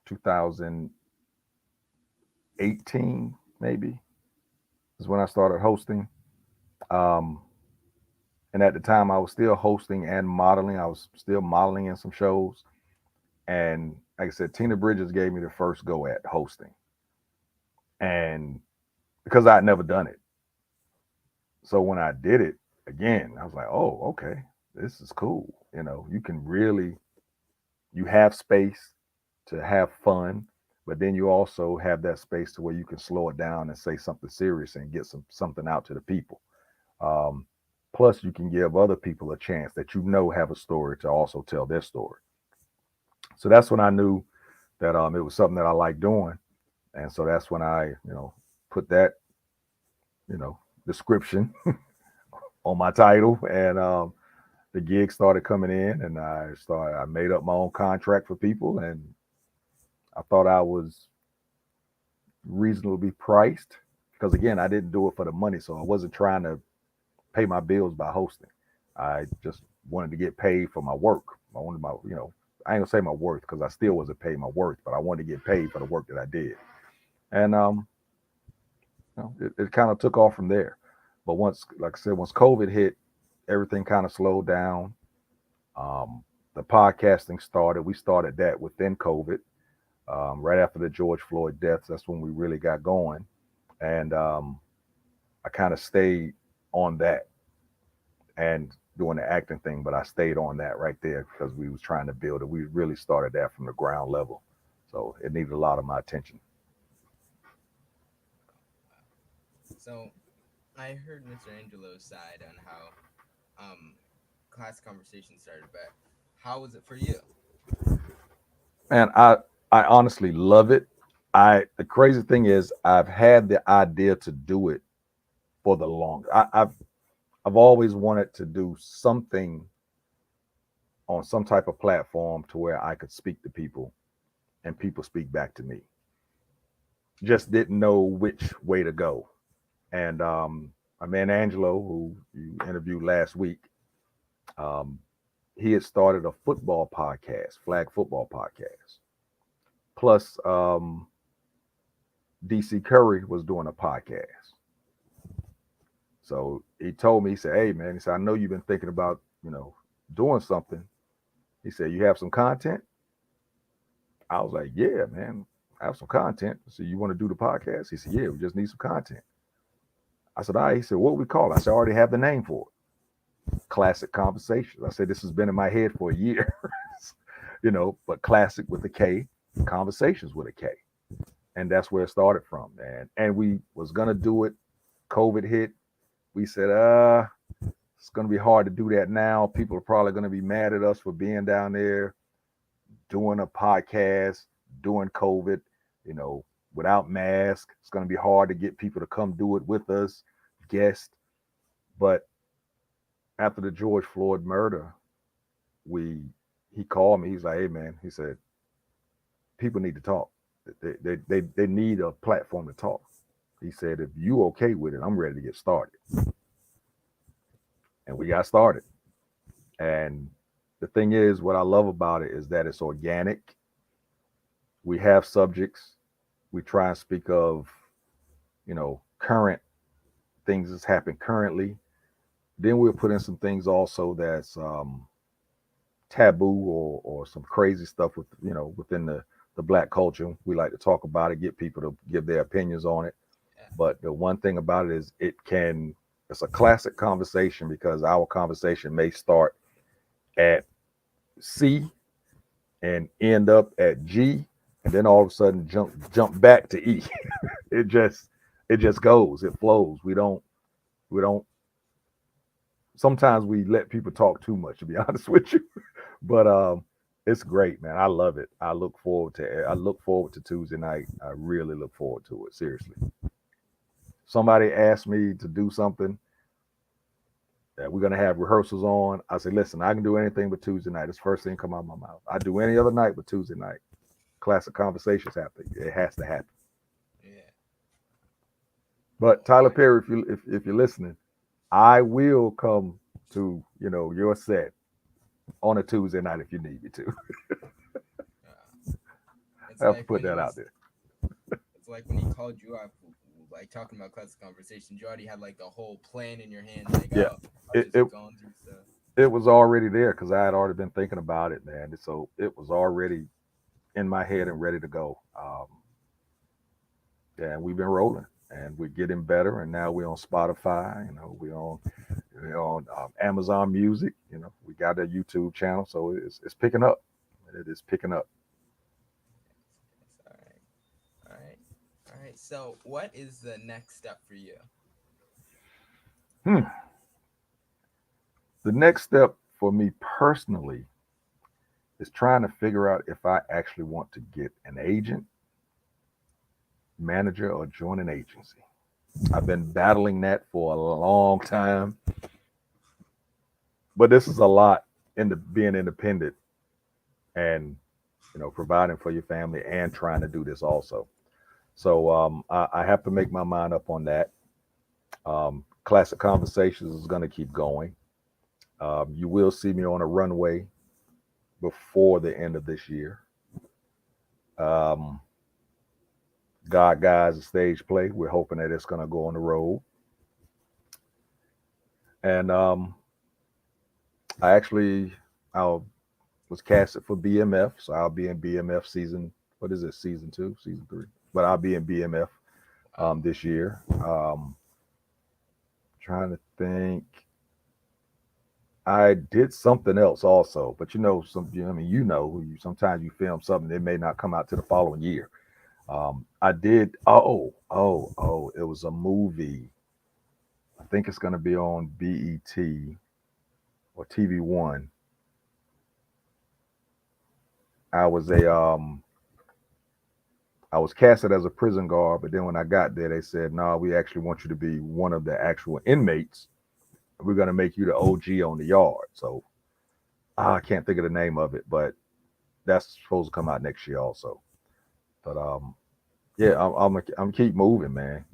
2018, maybe is when I started hosting. Um, and at the time, I was still hosting and modeling. I was still modeling in some shows. And like I said, Tina Bridges gave me the first go at hosting. And because I had never done it. So when I did it again, I was like, oh, okay, this is cool. You can really, you have space to have fun, but then you also have that space to where you can slow it down and say something serious and get something out to the people. Um, Plus, you can give other people a chance that have a story to also tell their story. So that's when I knew that it was something that I liked doing, and so that's when I put that you know description on my title, and the gigs started coming in, and I made up my own contract for people, and I thought I was reasonably priced because again I didn't do it for the money, so I wasn't trying to pay my bills by hosting. I just wanted to get paid for my work. I wanted my, I ain't gonna say my worth because I still wasn't paid my worth, but I wanted to get paid for the work that I did. And it kind of took off from there. But once, like I said, once COVID hit, everything kind of slowed down. Um, the podcasting started. We started that within COVID, right after the George Floyd deaths. That's when we really got going, and I kind of stayed on that and doing the acting thing, but I stayed on that right there because we was trying to build it. We really started that from the ground level, so it needed a lot of my attention. So I heard Mr. Angelo's side on how class conversation started, but how was it for you? And I honestly love it. The crazy thing is I've had the idea to do it for the long. I've always wanted to do something on some type of platform to where I could speak to people and people speak back to me. Just didn't know which way to go. And my man Angelo, who you interviewed last week, um, he had started a football podcast, flag football podcast. Plus, DC Curry was doing a podcast. So he told me, he said, hey, man, he said, I know you've been thinking about, doing something. He said, you have some content? I was like, yeah, man, I have some content. So you want to do the podcast? He said, yeah, we just need some content. I said, all right. He said, what we call it? I said, I already have the name for it. Classic Conversations. I said, this has been in my head for a year. but classic with a K, conversations with a K. And that's where it started from, man. And we was gonna do it. COVID hit. We said, it's gonna be hard to do that now. People are probably gonna be mad at us for being down there doing a podcast during COVID, you know, without mask. It's gonna be hard to get people to come do it with us, guests. But after the George Floyd murder, we he called me. He's like, hey man, he said, people need to talk. They need a platform to talk. He said, if you okay with it, I'm ready to get started. And we got started. And the thing is, what I love about it is that it's organic. We have subjects. We try and speak of, current things that's happening currently. Then we'll put in some things also that's taboo or some crazy stuff within the black culture. We like to talk about it, get people to give their opinions on it. Yeah. But the one thing about it is it's a classic conversation because our conversation may start at C and end up at G, and then all of a sudden jump back to E. it just goes, it flows. We don't sometimes we let people talk too much, to be honest with you. But it's great, man. I love it. I look forward to Tuesday night. I really look forward to it, seriously. Somebody asked me to do something that we're gonna have rehearsals on. I said, listen, I can do anything but Tuesday night. It's the first thing come out of my mouth. I do any other night but Tuesday night. Classic conversations happen. It has to happen. Yeah. But Tyler Perry, if you're listening, I will come to your set on a Tuesday night if you need me to. It's I have to like put when he that out was. there. It's like when he called you up, like talking about classic conversations. You already had like the whole plan in your hand, like, Yeah, oh, I'll it just it, going through stuff. it was already there because I had already been thinking about it, man. And so it was already in my head and ready to go. Yeah, and we've been rolling, and we're getting better. And now we're on Spotify. We're on Amazon Music. We got a YouTube channel, so it's picking up. It is picking up. All right, all right, all right. So, what is the next step for you? Hmm. The next step for me personally is trying to figure out if I actually want to get an agent, manager, or join an agency. I've been battling that for a long time, but this is a lot into being independent and providing for your family and trying to do this also. So I have to make my mind up on that. Classic Conversations is going to keep going. You will see me on a runway before the end of this year. Um, God Guys, a stage play. We're hoping that it's going to go on the road. And I was casted for BMF, so I'll be in BMF season. What is it? Season 2, season 3? But I'll be in BMF Wow. this year. Trying to think. I did something else also, but sometimes you film something that may not come out to the following year. I did. Oh, it was a movie. I think it's going to be on BET or TV1. I was a I was casted as a prison guard, but then when I got there, they said, "No, we actually want you to be one of the actual inmates. We're going to make you the OG on the yard." So I can't think of the name of it, but that's supposed to come out next year also. But yeah, I'm keep moving, man.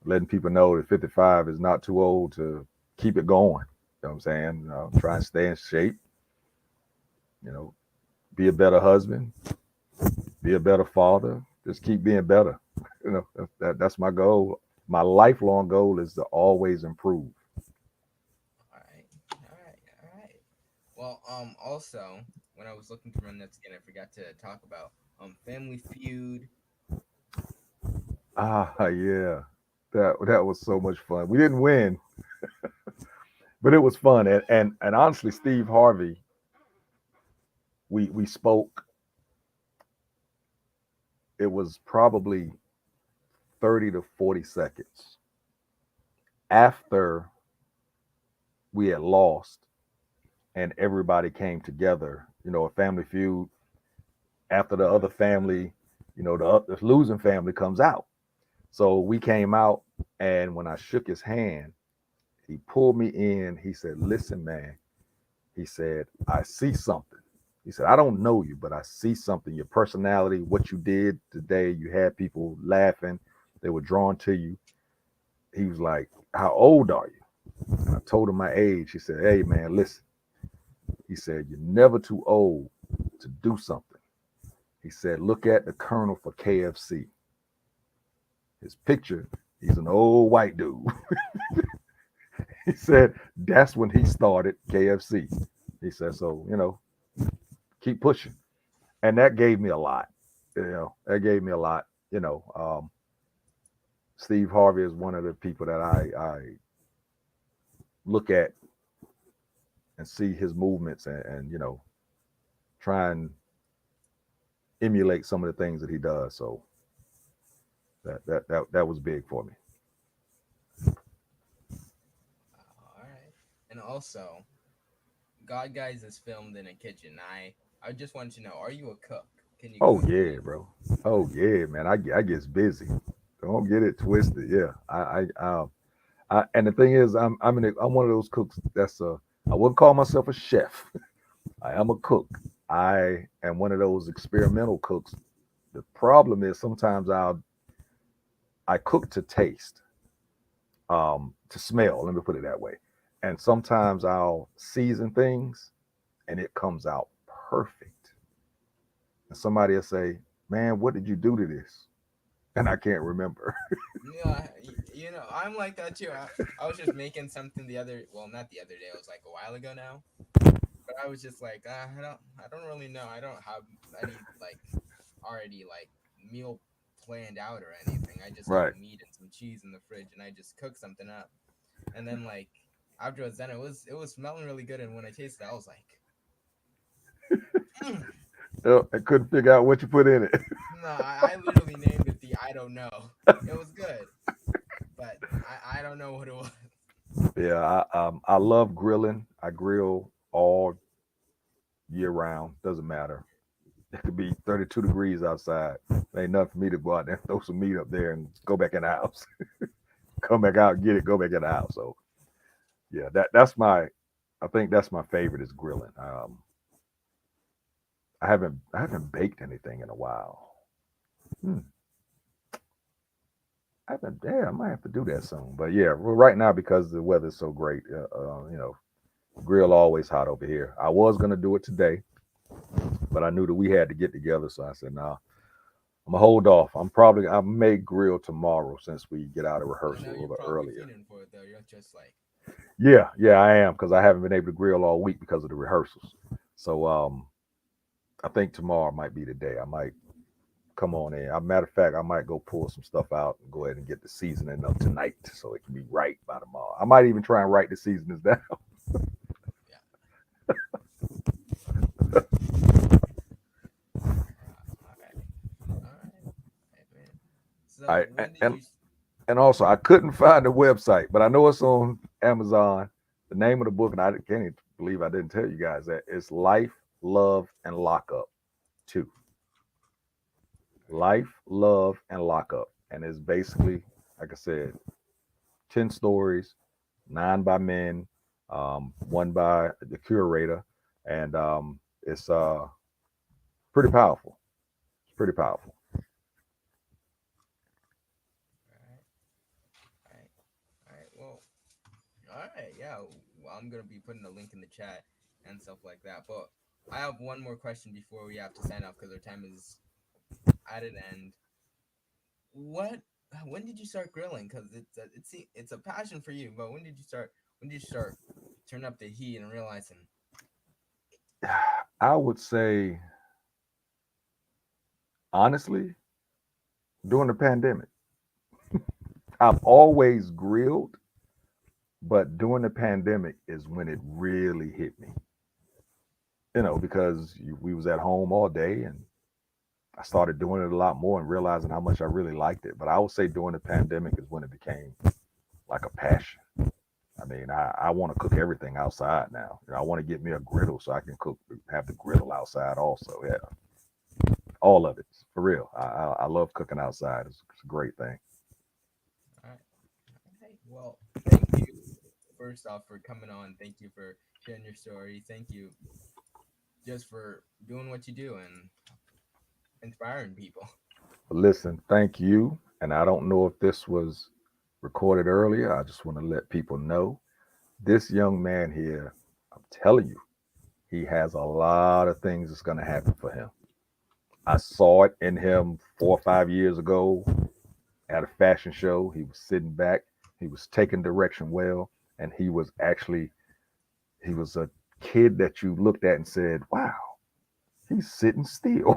Letting people know that 55 is not too old to keep it going. You know what I'm saying? Try and stay in shape. You know, be a better husband, be a better father. Just keep being better. That's my goal. My lifelong goal is to always improve. All right, all right, all right. Well, also when I was looking through my notes again, I forgot to talk about Family Feud. Yeah, that was so much fun. We didn't win, but it was fun. And honestly, Steve Harvey we spoke. It was probably 30 to 40 seconds after we had lost and everybody came together. A family feud after the other family, the losing family comes out. So we came out, and when I shook his hand, he pulled me in. He said, "Listen, man," he said, "I see something." He said, "I don't know you, but I see something. Your personality, what you did today, you had people laughing. They were drawn to you." He was like, "How old are you?" And I told him my age. He said, "Hey, man, listen." He said, "You're never too old to do something." He said, "Look at the colonel for KFC. His picture, he's an old white dude." He said, "That's when he started KFC." He said, "So, keep pushing." And that gave me a lot. That gave me a lot. Steve Harvey is one of the people that I look at and see his movements and try and emulate some of the things that he does. So that was big for me. All right. And also, God Guys is filmed in a kitchen. I just wanted to know, are you a cook? Can you Oh cook yeah, good? bro. Oh yeah, man. I gets busy. Don't get it twisted. Yeah. And the thing is, I'm one of those cooks I wouldn't call myself a chef. I am a cook. I am one of those experimental cooks. The problem is sometimes I cook to taste, to smell. Let me put it that way. And sometimes I'll season things, and it comes out perfect. And somebody will say, "Man, what did you do to this?" And I can't remember. Yeah, I'm like that too. I was just making something well, not the other day. It was like a while ago now. But I was just like, I don't really know. I don't have any like already like meal planned out or anything. I just have Right. meat and some cheese in the fridge, and I just cook something up. And then like after it was done, it was smelling really good. And when I tasted it, I was like, mm. I couldn't figure out what you put in it. No, I literally named it the I don't know. It was good, but I don't know what it was. Yeah, I love grilling. I grill all year round. Doesn't matter. It could be 32 degrees outside. Ain't nothing for me to go out there and throw some meat up there and go back in the house. Come back out, get it, go back in the house. So yeah, that's my. I think that's my favorite is grilling. I haven't baked anything in a while. Hmm. I haven't. Yeah, I might have to do that soon. But yeah, right now because the weather's so great, grill always hot over here. I was gonna do it today, but I knew that we had to get together, so I said, "Nah, I'm gonna hold off. I may grill tomorrow since we get out of I rehearsal know a you're little probably earlier." fiending for it though. You're just like, Yeah, yeah, I am because I haven't been able to grill all week because of the rehearsals. So I think tomorrow might be the day. I might come on in. As a matter of fact, I might go pull some stuff out and go ahead and get the seasoning up tonight so it can be right by tomorrow. I might even try and write the seasonings down. yeah, all right, all right, hey, man. I So when did and you? and also I couldn't find the website, but I know it's on Amazon. The name of the book, and I can't even believe I didn't tell you guys that it's Life, Love, and Lockup Two. All Life, Love, and Lockup, and it's basically, like I said, 10 stories, nine by men, one by the curator, and it's pretty powerful. It's pretty powerful. right, all right, all right. Well, all right, yeah. Well, I'm gonna be putting a link in the chat and stuff like that. But I have one more question before we have to sign off because our time is at an end. What? When did you start grilling? Because it's a passion for you. But when did you start? When did you start turning up the heat and realizing? I would say, honestly, during the pandemic, I've always grilled, but during the pandemic is when it really hit me. because we was at home all day, and I started doing it a lot more and realizing how much I really liked it. But I would say during the pandemic is when it became like a passion. I mean, I want to cook everything outside now. I want to get me a griddle so I can cook, have the griddle outside also. Yeah, all of it for real. I love cooking outside. It's a great thing. All right. Hey, well, thank you first off for coming on. Thank you for sharing your story. Thank you just for doing what you do and inspiring people. But listen, thank you. And I don't know if this was recorded earlier. I just want to let people know this young man here, I'm telling you, he has a lot of things that's going to happen for him. I saw it in him 4 or 5 years ago at a fashion show. He was sitting back, he was taking direction well, and he was a kid that you looked at and said, wow, he's sitting still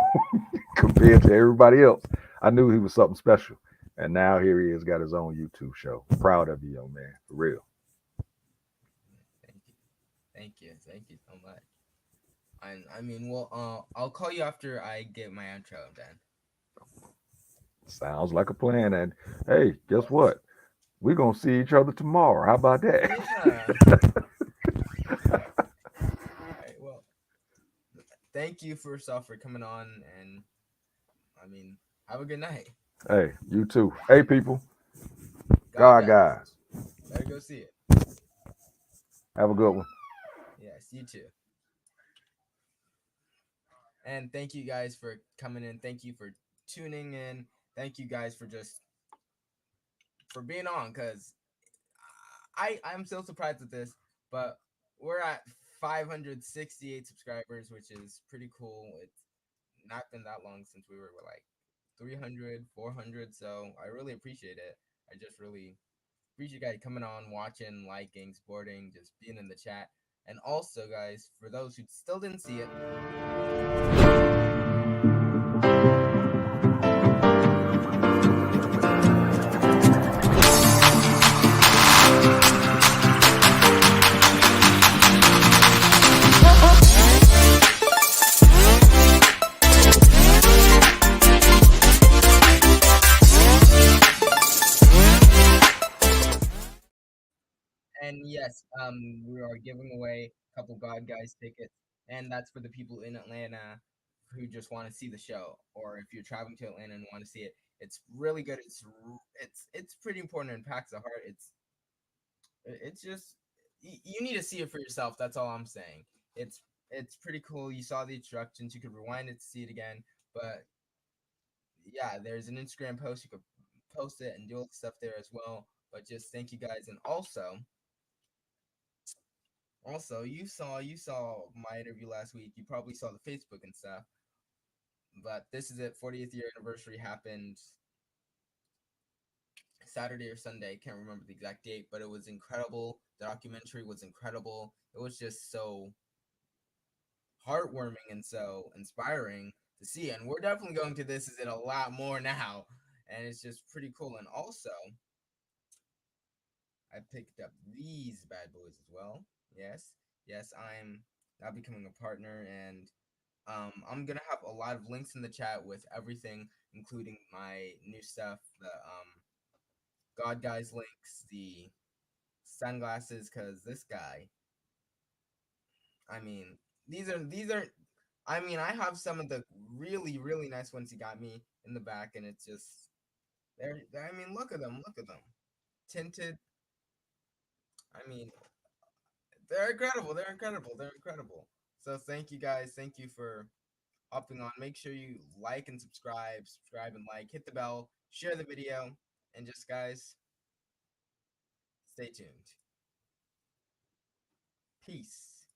compared to everybody else. I knew he was something special. And now here he is, got his own YouTube show. Proud of you, young man, for real. Thank you. Thank you. Thank you so much. And I mean, well, I'll call you after I get my outro then. Sounds like a plan. And hey, guess what? We're going to see each other tomorrow. How about that? Yeah. All right. Well, thank you first off for coming on, and I mean, have a good night. Hey, you too. Hey, people. God, God, guys, guys. better go see it. Have a good one. Yes, you too. And thank you guys for coming in. Thank you for tuning in. Thank you guys for just for being on, because I'm still surprised at this, but we're at 568 subscribers, which is pretty cool. It's not been that long since we were like 300, 400. So I really appreciate it. I just really appreciate you guys coming on, watching, liking, supporting, just being in the chat. And also, guys, for those who still didn't see it, and yes, we are giving away a couple God Guys tickets, and that's for the people in Atlanta who just want to see the show, or if you're traveling to Atlanta and want to see it. It's really good. It's pretty important and packs the heart. It's just you need to see it for yourself. That's all I'm saying. It's pretty cool. You saw the instructions. You could rewind it to see it again. But yeah, there's an Instagram post. You could post it and do all the stuff there as well. But just thank you guys, and also you saw my interview last week. You probably saw the Facebook and stuff. But this is it. 40th year anniversary happened Saturday or Sunday. Can't remember the exact date, but it was incredible. The documentary was incredible. It was just so heartwarming and so inspiring to see. And we're definitely going to this is it a lot more now. And it's just pretty cool. And also, I picked up these bad boys as well. Yes. Yes, I'm now becoming a partner, and I'm gonna have a lot of links in the chat with everything, including my new stuff, the God Guys links, the sunglasses, because this guy, I mean, these are I mean, I have some of the really, really nice ones he got me in the back, and it's just I mean, look at them, look at them. Tinted. I mean, they're incredible, they're incredible, they're incredible. So thank you guys. Thank you for hopping on. Make sure you like and subscribe and like, hit the bell, share the video, and just guys, stay tuned. Peace.